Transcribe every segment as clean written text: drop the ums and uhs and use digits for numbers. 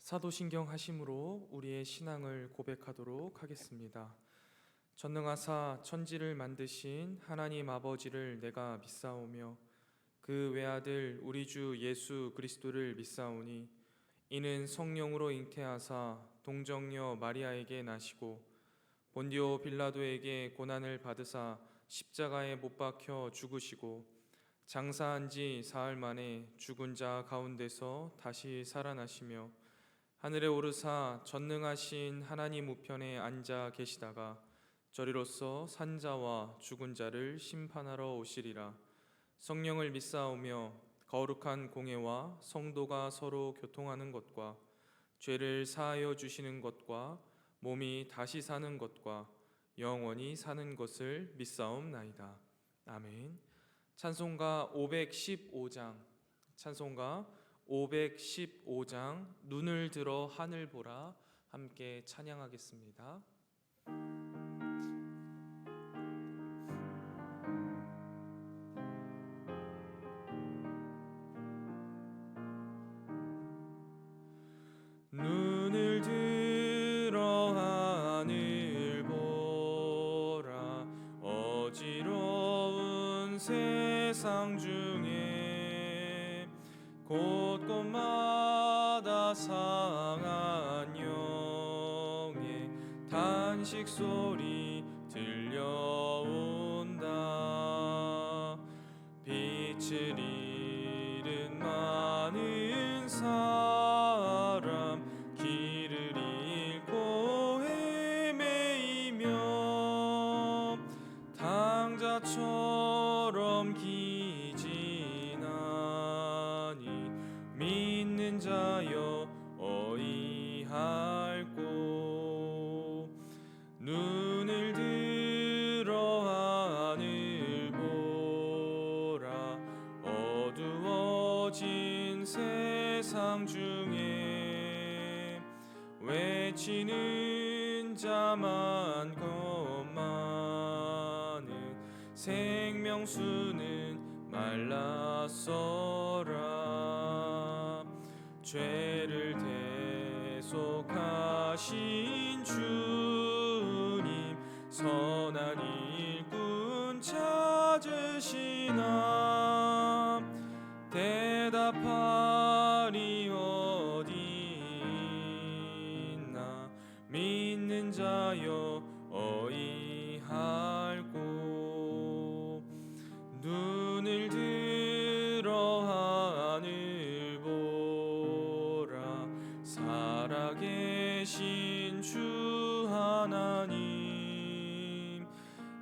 사도신경 하심으로 우리의 신앙을 고백하도록 하겠습니다. 전능하사 천지를 만드신 하나님 아버지를 내가 믿사오며 그 외아들 우리 주 예수 그리스도를 믿사오니 이는 성령으로 잉태하사 동정녀 마리아에게 나시고 본디오 빌라도에게 고난을 받으사 십자가에 못 박혀 죽으시고 장사한 지 사흘 만에 죽은 자 가운데서 다시 살아나시며 하늘에 오르사 전능하신 하나님 우편에 앉아 계시다가 저리로서 산자와 죽은 자를 심판하러 오시리라. 성령을 믿사오며 거룩한 공회와 성도가 서로 교통하는 것과 죄를 사하여 주시는 것과 몸이 다시 사는 것과 영원히 사는 것을 믿사옵나이다. 아멘. 찬송가 515장 찬송가 515장 눈을 들어 하늘 보라 함께 찬양하겠습니다. 눈을 들어 하늘 보라 어지러운 세상 중에 곳곳마다 상한 영의 탄식 소리 들려온다. 빛을 잃은 많은 사람 길을 잃고 헤매이며 당자처럼 기진하니 믿는 자여 어이할꼬. 눈을 들어 하늘 보라 어두워진 세상 중에 외치는 자 많고 많은 생명수는 말랐어라. 죄를 대속하신 주님 선한 일꾼 찾으시나. 대답하리 어디 있나. 믿는 자여 어이할꼬. 눈을 들어 하늘 보라 살아계신 주 하나님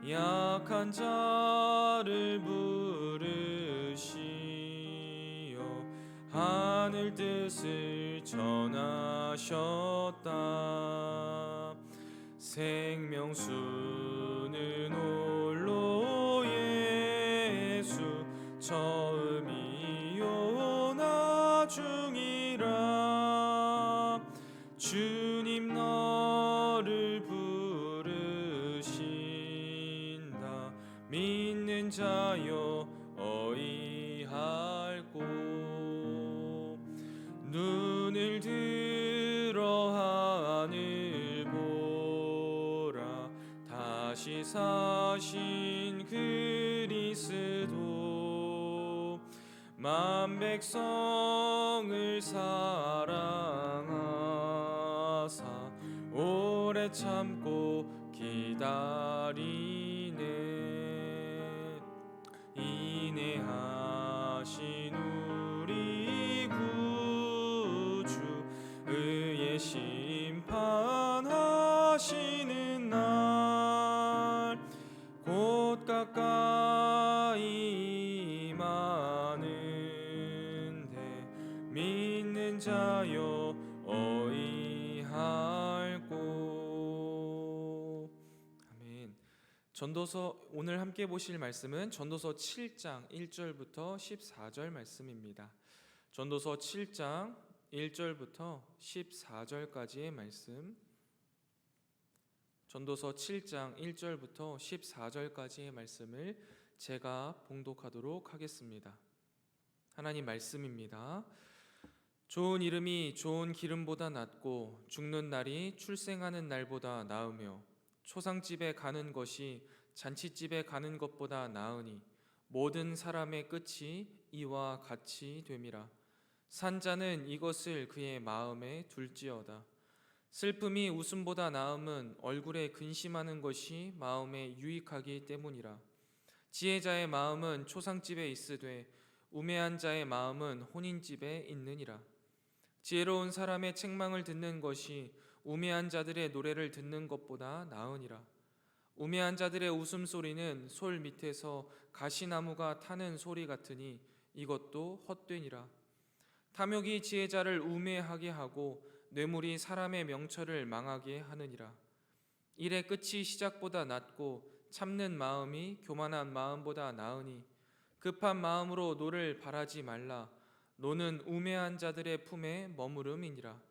약한 자를 부르시어 하늘 뜻을 전하셨다. 생명수는 홀로 예수 처음이요 나중이라. 주님 너를 부르신다. 믿는 자여 어이할꼬. 눈을 들어 하늘 보라 다시 사신 그리스도 만 백성을 사랑하사 오래 참고 기다리네. 인내하신 우리 구주 의의 심판하시는 날 곧 가까이 임하는데 믿는 자여 어이할꼬. 아멘. 전도서 오늘 함께 보실 말씀은 전도서 7장 1절부터 14절 말씀입니다. 전도서 7장 1절부터 14절까지의 말씀. 전도서 7장 1절부터 14절까지의 말씀을 제가 봉독하도록 하겠습니다. 하나님 말씀입니다. 좋은 이름이 좋은 기름보다 낫고 죽는 날이 출생하는 날보다 나으며 초상집에 가는 것이 잔치집에 가는 것보다 나으니 모든 사람의 끝이 이와 같이 됨이라. 산자는 이것을 그의 마음에 둘지어다. 슬픔이 웃음보다 나음은 얼굴에 근심하는 것이 마음에 유익하기 때문이라. 지혜자의 마음은 초상집에 있으되 우매한 자의 마음은 혼인집에 있느니라. 지혜로운 사람의 책망을 듣는 것이 우매한 자들의 노래를 듣는 것보다 나으니라. 우매한 자들의 웃음소리는 솔 밑에서 가시나무가 타는 소리 같으니 이것도 헛되니라. 탐욕이 지혜자를 우매하게 하고 뇌물이 사람의 명철을 망하게 하느니라. 일의 끝이 시작보다 낫고 참는 마음이 교만한 마음보다 나으니 급한 마음으로 노를 바라지 말라. 노는 우매한 자들의 품에 머무름이니라.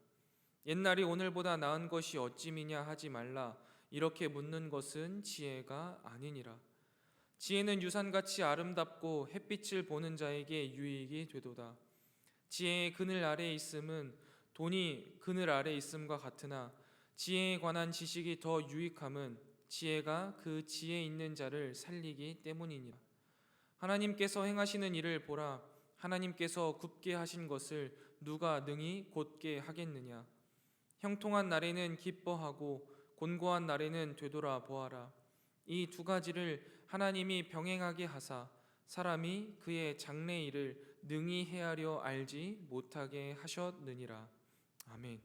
옛날이 오늘보다 나은 것이 어찌미냐 하지 말라. 이렇게 묻는 것은 지혜가 아니니라. 지혜는 유산같이 아름답고 햇빛을 보는 자에게 유익이 되도다. 지혜의 그늘 아래에 있음은 돈이 그늘 아래에 있음과 같으나 지혜에 관한 지식이 더 유익함은 지혜가 그 지혜 있는 자를 살리기 때문이니라. 하나님께서 행하시는 일을 보라. 하나님께서 굽게 하신 것을 누가 능히 곧게 하겠느냐. 형통한 날에는 기뻐하고 곤고한 날에는 되돌아 보아라. 이 두 가지를 하나님이 병행하게 하사 사람이 그의 장래 일을 능히 헤아려 알지 못하게 하셨느니라. 아멘.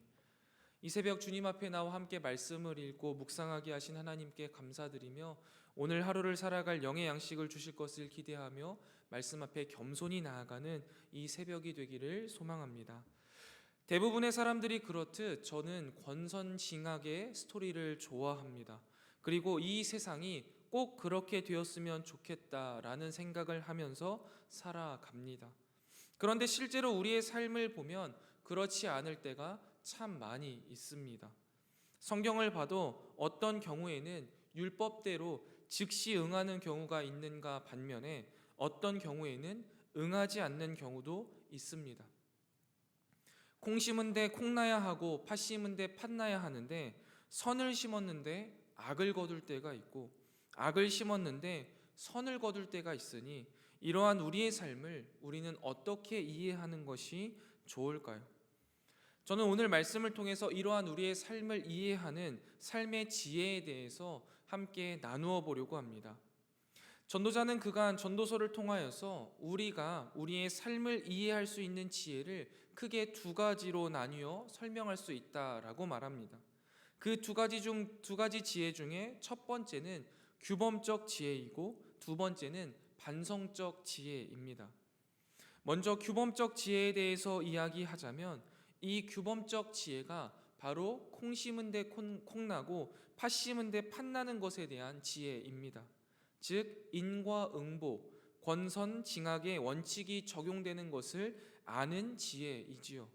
이 새벽 주님 앞에 나와 함께 말씀을 읽고 묵상하게 하신 하나님께 감사드리며 오늘 하루를 살아갈 영의 양식을 주실 것을 기대하며 말씀 앞에 겸손히 나아가는 이 새벽이 되기를 소망합니다. 대부분의 사람들이 그렇듯 저는 권선징악의 스토리를 좋아합니다. 그리고 이 세상이 꼭 그렇게 되었으면 좋겠다라는 생각을 하면서 살아갑니다. 그런데 실제로 우리의 삶을 보면 그렇지 않을 때가 참 많이 있습니다. 성경을 봐도 어떤 경우에는 율법대로 즉시 응하는 경우가 있는가 반면에 어떤 경우에는 응하지 않는 경우도 있습니다. 콩 심은데 콩 나야 하고 팥 심은데 팥 나야 하는데 선을 심었는데 악을 거둘 때가 있고 악을 심었는데 선을 거둘 때가 있으니 이러한 우리의 삶을 우리는 어떻게 이해하는 것이 좋을까요? 저는 오늘 말씀을 통해서 이러한 우리의 삶을 이해하는 삶의 지혜에 대해서 함께 나누어 보려고 합니다. 전도자는 그간 전도서를 통하여서 우리가 우리의 삶을 이해할 수 있는 지혜를 크게 두 가지로 나뉘어 설명할 수 있다라고 말합니다. 그 두 가지 지혜 중에 첫 번째는 규범적 지혜이고 두 번째는 반성적 지혜입니다. 먼저 규범적 지혜에 대해서 이야기하자면 이 규범적 지혜가 바로 콩 심은 데 콩 나고 팥 심은 데 팥 나는 것에 대한 지혜입니다. 즉 인과응보, 권선징악의 원칙이 적용되는 것을 아는 지혜이지요.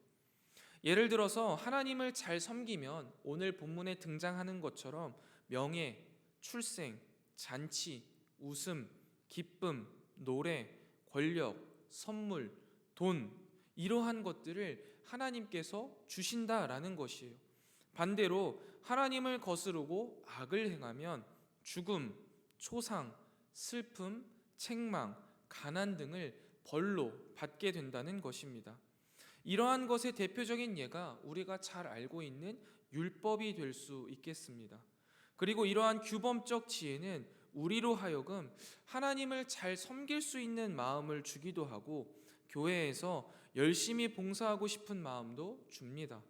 예를 들어서 하나님을 잘 섬기면 오늘 본문에 등장하는 것처럼 명예, 출생, 잔치, 웃음, 기쁨, 노래, 권력, 선물, 돈 이러한 것들을 하나님께서 주신다라는 것이에요. 반대로 하나님을 거스르고 악을 행하면 죽음, 초상, 슬픔, 책망, 가난 등을 벌로 받게 된다는 것입니다. 이러한 것의 대표적인 예가 우리가 잘 알고 있는 율법이 될 수 있겠습니다. 그리고 이러한 규범적 지혜는 우리로 하여금 하나님을 잘 섬길 수 있는 마음을 주기도 하고 교회에서 열심히 봉사하고 싶은 마음도 줍니다.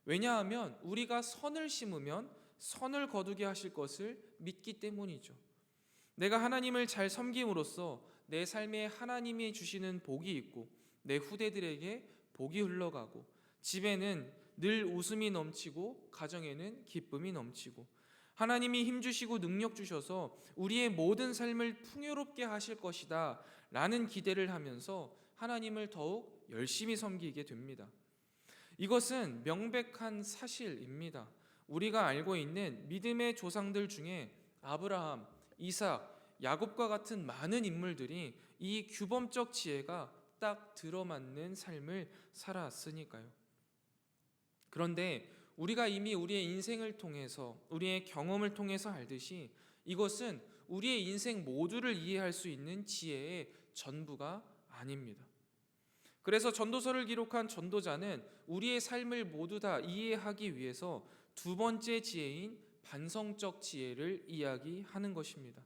왜냐하면 우리가 선을 심으면 선을 거두게 하실 것을 믿기 때문이죠. 내가 하나님을 잘 섬김으로써 내 삶에 하나님이 주시는 복이 있고 내 후대들에게 복이 흘러가고 집에는 늘 웃음이 넘치고 가정에는 기쁨이 넘치고 하나님이 힘주시고 능력 주셔서 우리의 모든 삶을 풍요롭게 하실 것이다 라는 기대를 하면서 하나님을 더욱 열심히 섬기게 됩니다. 이것은 명백한 사실입니다. 우리가 알고 있는 믿음의 조상들 중에 아브라함, 이삭, 야곱과 같은 많은 인물들이 이 규범적 지혜가 딱 들어맞는 삶을 살았으니까요. 그런데 우리가 이미 우리의 인생을 통해서, 우리의 경험을 통해서 알듯이 이것은 우리의 인생 모두를 이해할 수 있는 지혜의 전부가 아닙니다. 그래서 전도서를 기록한 전도자는 우리의 삶을 모두 다 이해하기 위해서 두 번째 지혜인 반성적 지혜를 이야기하는 것입니다.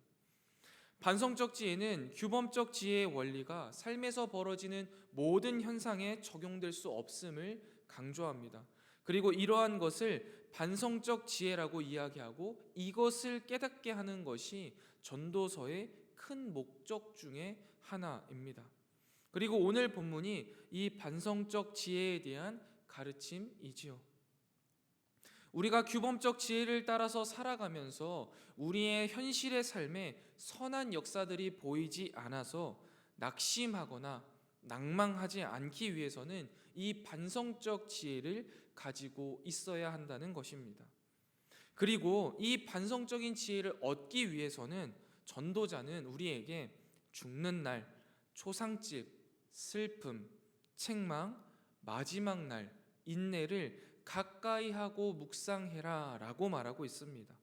반성적 지혜는 규범적 지혜의 원리가 삶에서 벌어지는 모든 현상에 적용될 수 없음을 강조합니다. 그리고 이러한 것을 반성적 지혜라고 이야기하고 이것을 깨닫게 하는 것이 전도서의 큰 목적 중에 하나입니다. 그리고 오늘 본문이 이 반성적 지혜에 대한 가르침이지요. 우리가 규범적 지혜를 따라서 살아가면서 우리의 현실의 삶에 선한 역사들이 보이지 않아서 낙심하거나 낭망하지 않기 위해서는 이 반성적 지혜를 가지고 있어야 한다는 것입니다. 그리고 이 반성적인 지혜를 얻기 위해서는 전도자는 우리에게 죽는 날, 초상집, 슬픔, 책망, 마지막 날, 인내를 가까이 하고 묵상해라 라고 말하고 있습니다.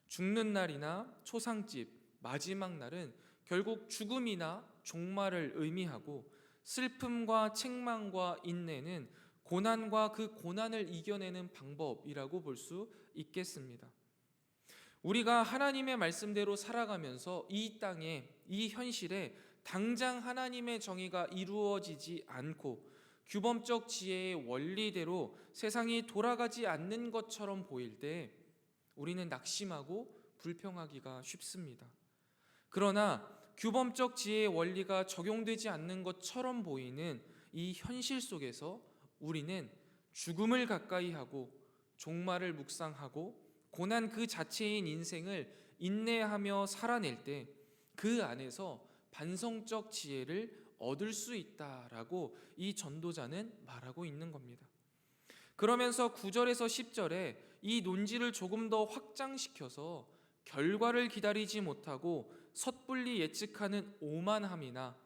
죽는 날이나 초상집, 마지막 날은 결국 죽음이나 종말을 의미하고, 슬픔과 책망과 인내는 고난과 그 고난을 이겨내는 방법이라고 볼 수 있겠습니다. 우리가 하나님의 말씀대로 살아가면서 이 땅에, 이 현실에 당장 하나님의 정의가 이루어지지 않고 규범적 지혜의 원리대로 세상이 돌아가지 않는 것처럼 보일 때 우리는 낙심하고 불평하기가 쉽습니다. 그러나 규범적 지혜의 원리가 적용되지 않는 것처럼 보이는 이 현실 속에서 우리는 죽음을 가까이 하고 종말을 묵상하고 고난 그 자체인 인생을 인내하며 살아낼 때 그 안에서 반성적 지혜를 얻을 수 있다라고 이 전도자는 말하고 있는 겁니다. 그러면서 9절에서 10절에 이 논지를 조금 더 확장시켜서 결과를 기다리지 못하고 섣불리 예측하는 오만함이나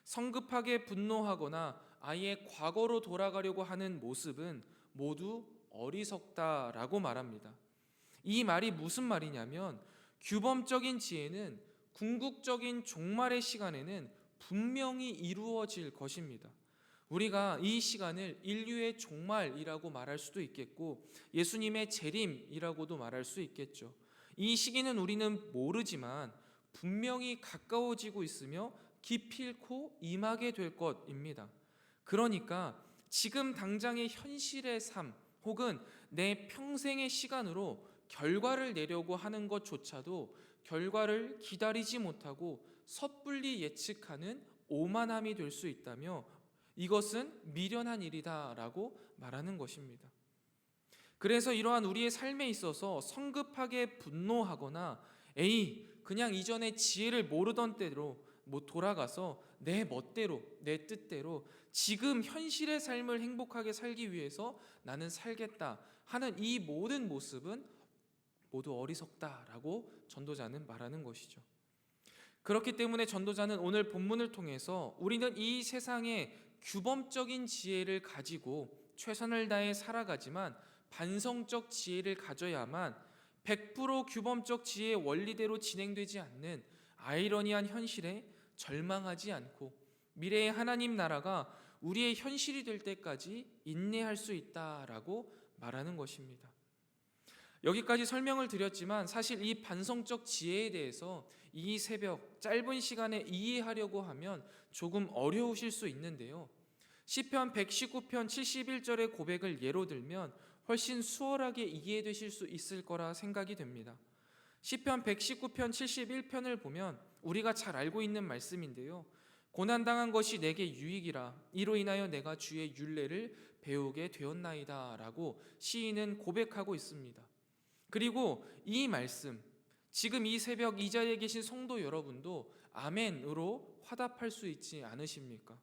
성급하게 분노하거나 아예 과거로 돌아가려고 하는 모습은 모두 어리석다라고 말합니다. 이 말이 무슨 말이냐면, 규범적인 지혜는 궁극적인 종말의 시간에는 분명히 이루어질 것입니다. 우리가 이 시간을 인류의 종말이라고 말할 수도 있겠고 예수님의 재림이라고도 말할 수 있겠죠. 이 시기는 우리는 모르지만 분명히 가까워지고 있으며 기필코 임하게 될 것입니다. 그러니까 지금 당장의 현실의 삶 혹은 내 평생의 시간으로 결과를 내려고 하는 것조차도 결과를 기다리지 못하고 섣불리 예측하는 오만함이 될 수 있다며 이것은 미련한 일이다라고 말하는 것입니다. 그래서 이러한 우리의 삶에 있어서 성급하게 분노하거나 그냥 이전에 지혜를 모르던 때로 돌아가서 내 멋대로 내 뜻대로 지금 현실의 삶을 행복하게 살기 위해서 나는 살겠다 하는 이 모든 모습은 모두 어리석다라고 전도자는 말하는 것이죠. 그렇기 때문에 전도자는 오늘 본문을 통해서 우리는 이 세상의 규범적인 지혜를 가지고 최선을 다해 살아가지만 반성적 지혜를 가져야만 100% 규범적 지혜의 원리대로 진행되지 않는 아이러니한 현실에 절망하지 않고 미래의 하나님 나라가 우리의 현실이 될 때까지 인내할 수 있다라고 말하는 것입니다. 여기까지 설명을 드렸지만 사실 이 반성적 지혜에 대해서 이 새벽 짧은 시간에 이해하려고 하면 조금 어려우실 수 있는데요. 시편 119편 71절의 고백을 예로 들면 훨씬 수월하게 이해되실 수 있을 거라 생각이 됩니다. 시편 119편 71편을 보면 우리가 잘 알고 있는 말씀인데요. 고난당한 것이 내게 유익이라 이로 인하여 내가 주의 율례를 배우게 되었나이다 라고 시인은 고백하고 있습니다. 그리고 이 말씀, 지금 이 새벽 이 자리에 계신 성도 여러분도 아멘으로 화답할 수 있지 않으십니까?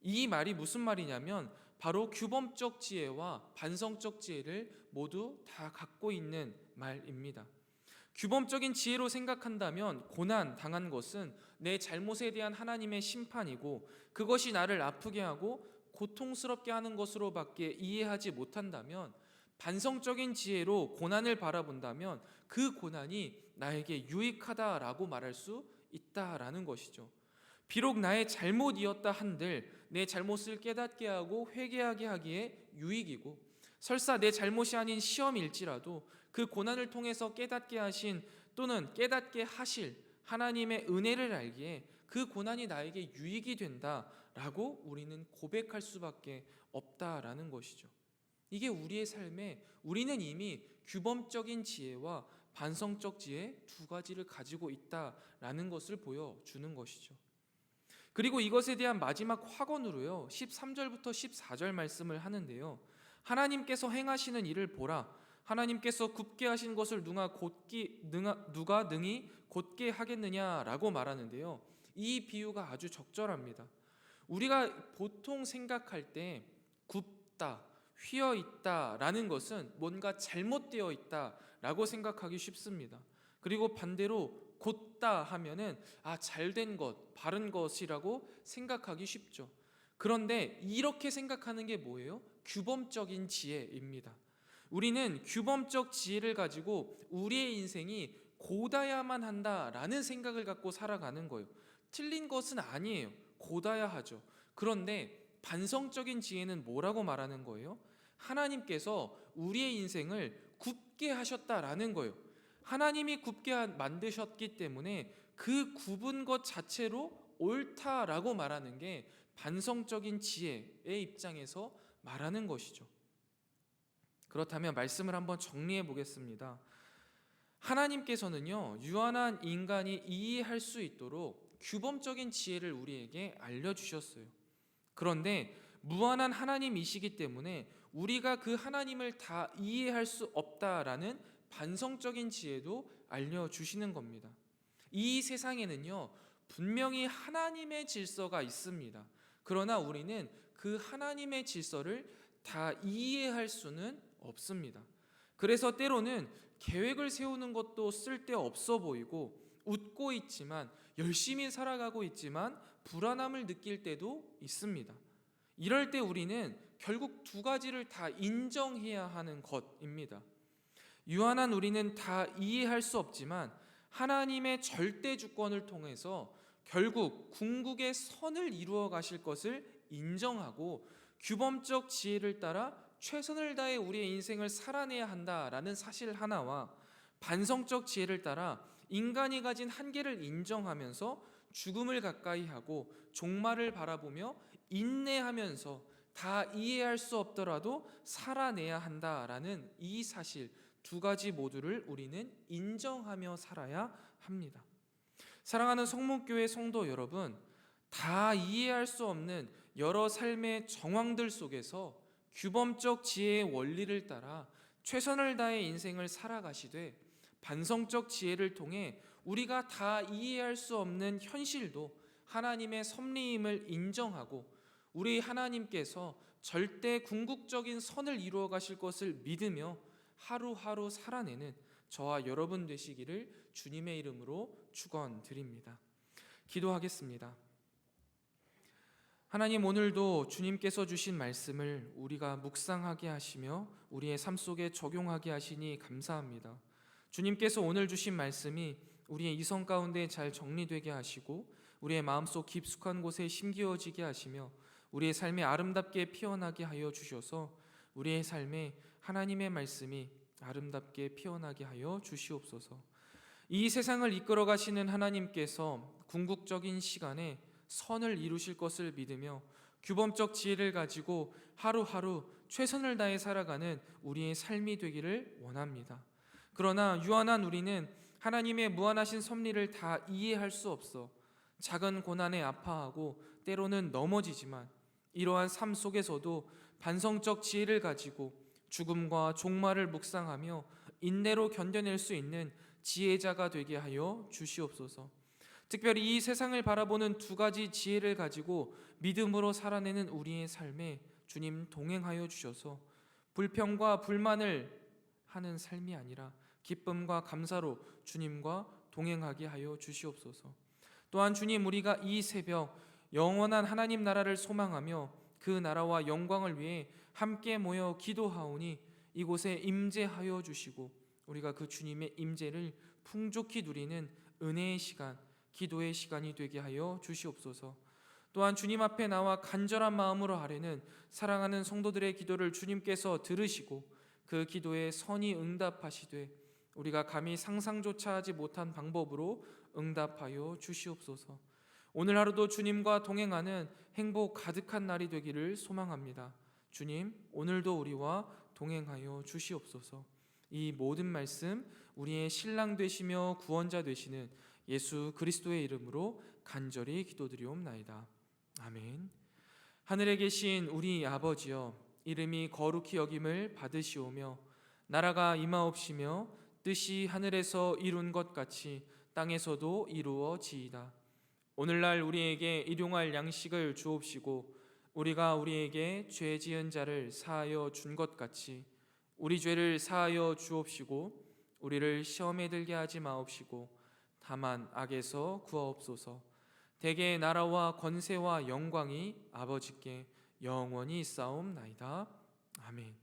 이 말이 무슨 말이냐면 바로 규범적 지혜와 반성적 지혜를 모두 다 갖고 있는 말입니다. 규범적인 지혜로 생각한다면 고난 당한 것은 내 잘못에 대한 하나님의 심판이고 그것이 나를 아프게 하고 고통스럽게 하는 것으로밖에 이해하지 못한다면, 반성적인 지혜로 고난을 바라본다면 그 고난이 나에게 유익하다라고 말할 수 있다라는 것이죠. 비록 나의 잘못이었다 한들 내 잘못을 깨닫게 하고 회개하게 하기에 유익이고, 설사 내 잘못이 아닌 시험일지라도 그 고난을 통해서 깨닫게 하신 또는 깨닫게 하실 하나님의 은혜를 알기에 그 고난이 나에게 유익이 된다라고 우리는 고백할 수밖에 없다라는 것이죠. 이게 우리의 삶에 우리는 이미 규범적인 지혜와 반성적 지혜 두 가지를 가지고 있다라는 것을 보여주는 것이죠. 그리고 이것에 대한 마지막 확언으로요, 13절부터 14절 말씀을 하는데요, 하나님께서 행하시는 일을 보라. 하나님께서 굽게 하신 것을 누가 능히 곧게 하겠느냐라고 말하는데요, 이 비유가 아주 적절합니다. 우리가 보통 생각할 때 굽다, 휘어 있다라는 것은 뭔가 잘못되어 있다라고 생각하기 쉽습니다. 그리고 반대로 곧다 하면은 잘된 것, 바른 것이라고 생각하기 쉽죠. 그런데 이렇게 생각하는 게 뭐예요? 규범적인 지혜입니다. 우리는 규범적 지혜를 가지고 우리의 인생이 곧아야만 한다라는 생각을 갖고 살아가는 거예요. 틀린 것은 아니에요. 곧아야 하죠. 그런데 반성적인 지혜는 뭐라고 말하는 거예요? 하나님께서 우리의 인생을 굽게 하셨다라는 거예요. 하나님이 굽게 만드셨기 때문에 그 굽은 것 자체로 옳다라고 말하는 게 반성적인 지혜의 입장에서 말하는 것이죠. 그렇다면 말씀을 한번 정리해 보겠습니다. 하나님께서는요, 유한한 인간이 이해할 수 있도록 규범적인 지혜를 우리에게 알려주셨어요. 그런데 무한한 하나님이시기 때문에 우리가 그 하나님을 다 이해할 수 없다라는 반성적인 지혜도 알려주시는 겁니다. 이 세상에는요, 분명히 하나님의 질서가 있습니다. 그러나 우리는 그 하나님의 질서를 다 이해할 수는 없습니다. 그래서 때로는 계획을 세우는 것도 쓸데없어 보이고, 웃고 있지만, 열심히 살아가고 있지만 불안함을 느낄 때도 있습니다. 이럴 때 우리는 결국 두 가지를 다 인정해야 하는 것입니다. 유한한 우리는 다 이해할 수 없지만 하나님의 절대 주권을 통해서 결국 궁극의 선을 이루어 가실 것을 인정하고, 규범적 지혜를 따라 최선을 다해 우리의 인생을 살아내야 한다라는 사실 하나와, 반성적 지혜를 따라 인간이 가진 한계를 인정하면서 죽음을 가까이 하고 종말을 바라보며 인내하면서 다 이해할 수 없더라도 살아내야 한다라는 이 사실 두 가지 모두를 우리는 인정하며 살아야 합니다. 사랑하는 성목교회 성도 여러분, 다 이해할 수 없는 여러 삶의 정황들 속에서 규범적 지혜의 원리를 따라 최선을 다해 인생을 살아가시되, 반성적 지혜를 통해 우리가 다 이해할 수 없는 현실도 하나님의 섭리임을 인정하고, 우리 하나님께서 절대 궁극적인 선을 이루어 가실 것을 믿으며 하루하루 살아내는 저와 여러분 되시기를 주님의 이름으로 축원드립니다. 기도하겠습니다. 하나님, 오늘도 주님께서 주신 말씀을 우리가 묵상하게 하시며 우리의 삶 속에 적용하게 하시니 감사합니다. 주님께서 오늘 주신 말씀이 우리의 이성 가운데 잘 정리되게 하시고, 우리의 마음속 깊숙한 곳에 심기어지게 하시며 우리의 삶에 아름답게 피어나게 하여 주셔서 우리의 삶에 하나님의 말씀이 아름답게 피어나게 하여 주시옵소서. 이 세상을 이끌어 가시는 하나님께서 궁극적인 시간에 선을 이루실 것을 믿으며 규범적 지혜를 가지고 하루하루 최선을 다해 살아가는 우리의 삶이 되기를 원합니다. 그러나 유한한 우리는 하나님의 무한하신 섭리를 다 이해할 수 없어 작은 고난에 아파하고 때로는 넘어지지만, 이러한 삶 속에서도 반성적 지혜를 가지고 죽음과 종말을 묵상하며 인내로 견뎌낼 수 있는 지혜자가 되게 하여 주시옵소서. 특별히 이 세상을 바라보는 두 가지 지혜를 가지고 믿음으로 살아내는 우리의 삶에 주님 동행하여 주셔서 불평과 불만을 하는 삶이 아니라 기쁨과 감사로 주님과 동행하게 하여 주시옵소서. 또한 주님, 우리가 이 새벽 영원한 하나님 나라를 소망하며 그 나라와 영광을 위해 함께 모여 기도하오니 이곳에 임재하여 주시고 우리가 그 주님의 임재를 풍족히 누리는 은혜의 시간, 기도의 시간이 되게 하여 주시옵소서. 또한 주님 앞에 나와 간절한 마음으로 아뢰는 사랑하는 성도들의 기도를 주님께서 들으시고 그 기도에 선히 응답하시되 우리가 감히 상상조차 하지 못한 방법으로 응답하여 주시옵소서. 오늘 하루도 주님과 동행하는 행복 가득한 날이 되기를 소망합니다. 주님, 오늘도 우리와 동행하여 주시옵소서. 이 모든 말씀 우리의 신랑 되시며 구원자 되시는 예수 그리스도의 이름으로 간절히 기도드리옵나이다. 아멘. 하늘에 계신 우리 아버지여, 이름이 거룩히 여김을 받으시오며 나라가 임하옵시며 뜻이 하늘에서 이룬 것 같이 땅에서도 이루어지이다. 오늘날 우리에게 일용할 양식을 주옵시고 우리가 우리에게 죄 지은 자를 사하여 준 것 같이 우리 죄를 사하여 주옵시고 우리를 시험에 들게 하지 마옵시고 다만 악에서 구하옵소서. 대개 나라와 권세와 영광이 아버지께 영원히 있사옵나이다. 아멘.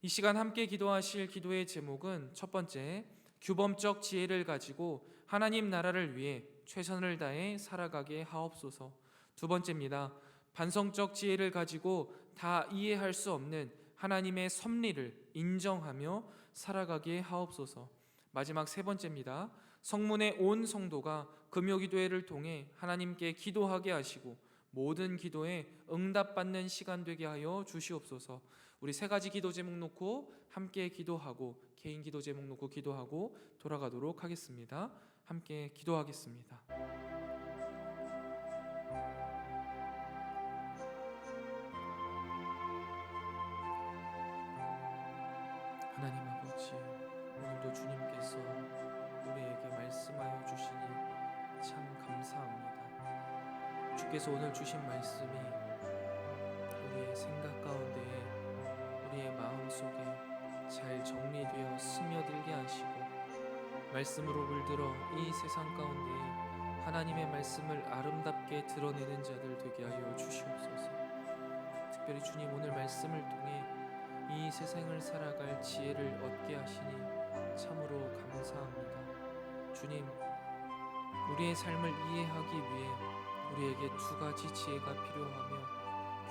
이 시간 함께 기도하실 기도의 제목은 첫 번째, 규범적 지혜를 가지고 하나님 나라를 위해 최선을 다해 살아가게 하옵소서. 두 번째입니다. 반성적 지혜를 가지고 다 이해할 수 없는 하나님의 섭리를 인정하며 살아가게 하옵소서. 마지막 세 번째입니다. 성문의 온 성도가 금요기도회를 통해 하나님께 기도하게 하시고 모든 기도에 응답받는 시간 되게 하여 주시옵소서. 우리 세 가지 기도 제목 놓고 함께 기도하고 개인 기도 제목 놓고 기도하고 돌아가도록 하겠습니다. 함께 기도하겠습니다. 하나님 아버지, 오늘도 주님께서 우리에게 말씀하여 주시니 참 감사합니다. 주께서 오늘 주신 말씀이 우리의 생각 가운데에 우리의 마음속에 잘 정리되어 스며들게 하시고 말씀으로 물들어 이 세상 가운데에 하나님의 말씀을 아름답게 드러내는 자들 되게 하여 주시옵소서. 특별히 주님, 오늘 말씀을 통해 이 세상을 살아갈 지혜를 얻게 하시니 참으로 감사합니다. 주님, 우리의 삶을 이해하기 위해 우리에게 두 가지 지혜가 필요하며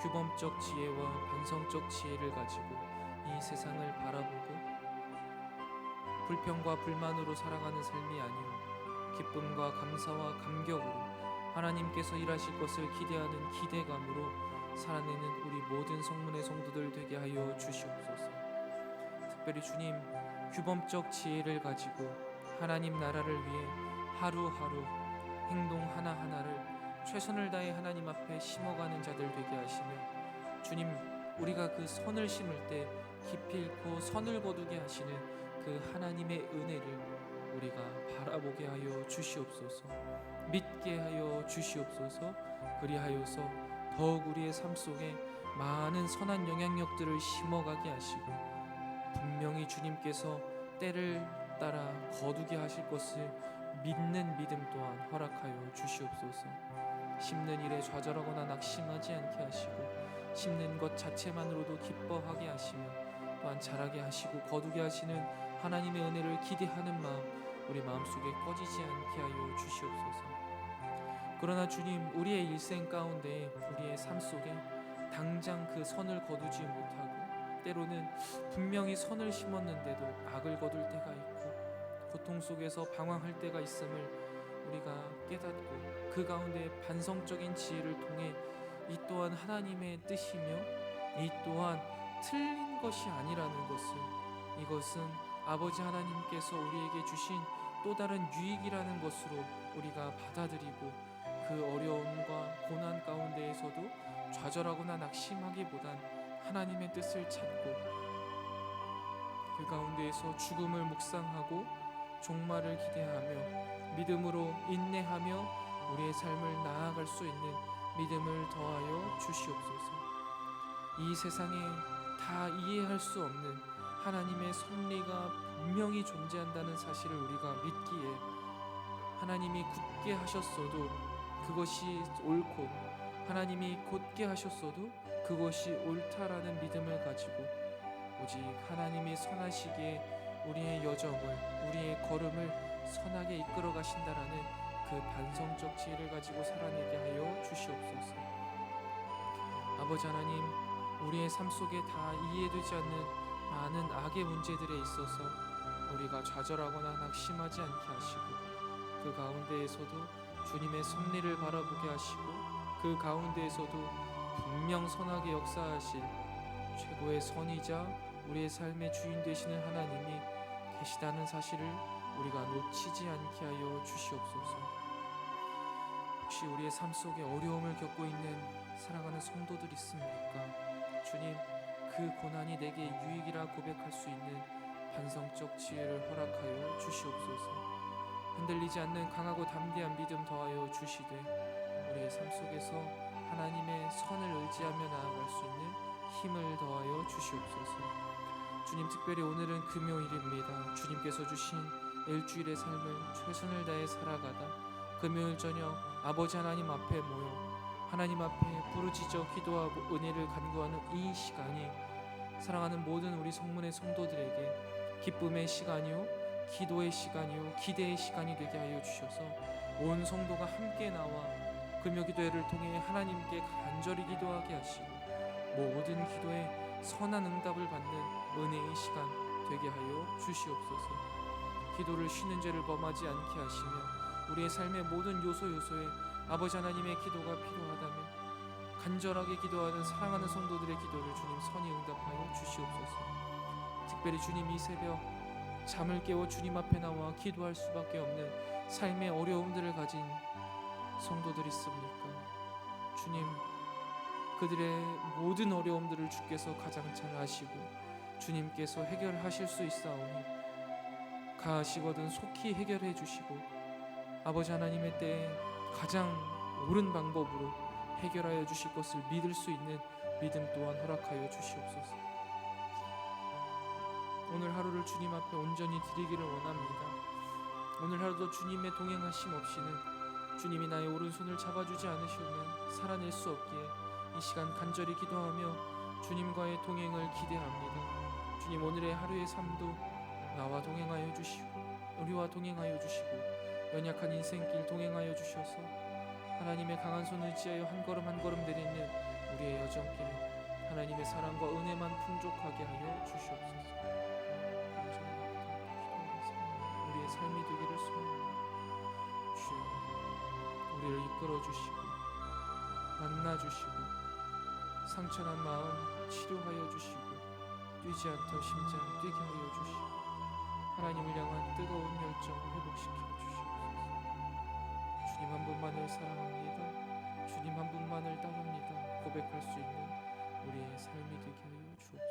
규범적 지혜와 반성적 지혜를 가지고 이 세상을 바라보고 불평과 불만으로 살아가는 삶이 아니오 기쁨과 감사와 감격으로 하나님께서 일하실 것을 기대하는 기대감으로 살아내는 우리 모든 성문의 성도들 되게 하여 주시옵소서. 특별히 주님, 규범적 지혜를 가지고 하나님 나라를 위해 하루하루 행동 하나하나를 최선을 다해 하나님 앞에 심어가는 자들 되게 하시며 주님, 우리가 그 선을 심을 때 기필코 선을 거두게 하시는 그 하나님의 은혜를 우리가 바라보게 하여 주시옵소서. 믿게 하여 주시옵소서. 그리하여서 더욱 우리의 삶 속에 많은 선한 영향력들을 심어가게 하시고 분명히 주님께서 때를 따라 거두게 하실 것을 믿는 믿음 또한 허락하여 주시옵소서. 심는 일에 좌절하거나 낙심하지 않게 하시고 심는 것 자체만으로도 기뻐하게 하시며 또한 자라게 하시고 거두게 하시는 하나님의 은혜를 기대하는 마음 우리 마음속에 꺼지지 않게 하여 주시옵소서. 그러나 주님, 우리의 일생 가운데 우리의 삶 속에 당장 그 선을 거두지 못하고 때로는 분명히 선을 심었는데도 악을 거둘 때가 있고 고통 속에서 방황할 때가 있음을 우리가 깨닫고 그 가운데 반성적인 지혜를 통해 이 또한 하나님의 뜻이며 이 또한 틀린 것이 아니라는 것을, 이것은 아버지 하나님께서 우리에게 주신 또 다른 유익이라는 것으로 우리가 받아들이고 그 어려움과 고난 가운데에서도 좌절하거나 낙심하기보단 하나님의 뜻을 찾고 그 가운데에서 죽음을 묵상하고 종말을 기대하며 믿음으로 인내하며 우리의 삶을 나아갈 수 있는 믿음을 더하여 주시옵소서. 이 세상에 다 이해할 수 없는 하나님의 섭리가 분명히 존재한다는 사실을 우리가 믿기에 하나님이 굳게 하셨어도 그것이 옳고 하나님이 곧게 하셨어도 그것이 옳다라는 믿음을 가지고 오직 하나님이 선하시기에 우리의 여정을, 우리의 걸음을 선하게 이끌어 가신다라는 그 반성적 지혜를 가지고 살아내게 하여 주시옵소서. 아버지 하나님, 우리의 삶 속에 다 이해되지 않는 많은 악의 문제들에 있어서 우리가 좌절하거나 낙심하지 않게 하시고, 그 가운데에서도 주님의 섭리를 바라보게 하시고, 그 가운데에서도 분명 선하게 역사하실 최고의 선이자 우리의 삶의 주인 되시는 하나님이 계시다는 사실을 우리가 놓치지 않게 하여 주시옵소서. 혹시 우리의 삶 속에 어려움을 겪고 있는 사랑하는 성도들 있습니까? 주님, 그 고난이 내게 유익이라 고백할 수 있는 반성적 지혜를 허락하여 주시옵소서. 흔들리지 않는 강하고 담대한 믿음 더하여 주시되 우리의 삶 속에서 하나님의 선을 의지하며 나아갈 수 있는 힘을 더하여 주시옵소서. 주님, 특별히 오늘은 금요일입니다. 주님께서 주신 일주일의 삶을 최선을 다해 살아가다 금요일 저녁 아버지 하나님 앞에 모여 하나님 앞에 부르짖어 기도하고 은혜를 간구하는 이 시간이 사랑하는 모든 우리 성문의 성도들에게 기쁨의 시간이요, 기도의 시간이요, 기대의 시간이 되게 하여 주셔서 온 성도가 함께 나와 금요기도회를 통해 하나님께 간절히 기도하게 하시고 모든 기도에 선한 응답을 받는 은혜의 시간 되게 하여 주시옵소서. 기도를 쉬는 죄를 범하지 않게 하시며 우리의 삶의 모든 요소요소에 아버지 하나님의 기도가 필요하다면 간절하게 기도하는 사랑하는 성도들의 기도를 주님 선히 응답하여 주시옵소서. 특별히 주님, 이 새벽 잠을 깨워 주님 앞에 나와 기도할 수밖에 없는 삶의 어려움들을 가진 성도들 있습니까? 주님, 그들의 모든 어려움들을 주께서 가장 잘 아시고 주님께서 해결하실 수 있사오니 가하시거든 속히 해결해 주시고 아버지 하나님의 때에 가장 옳은 방법으로 해결하여 주실 것을 믿을 수 있는 믿음 또한 허락하여 주시옵소서. 오늘 하루를 주님 앞에 온전히 드리기를 원합니다. 오늘 하루도 주님의 동행하심 없이는 주님이 나의 오른손을 잡아주지 않으시면 살아낼 수 없기에 이 시간 간절히 기도하며 주님과의 동행을 기대합니다. 주님, 오늘의 하루의 삶도 나와 동행하여 주시고 우리와 동행하여 주시고 연약한 인생길 동행하여 주셔서 하나님의 강한 손 의지하여 한 걸음 한 걸음 내딛는 우리의 여정길에 하나님의 사랑과 은혜만 풍족하게 하여 주시옵소서. 우리의 삶이 되기를 소원합니다. 주여, 우리를 이끌어 주시고 만나 주시고 상처난 마음 치료하여 주시고 뛰지 않던 심장 뛰게 하여 주시고 하나님을 향한 뜨거운 열정을 회복시켜 주시옵소서. 주님 한 분만을 사랑합니다. 주님 한 분만을 따릅니다. 고백할 수 있는 우리의 삶이 되게 하여 주옵소서.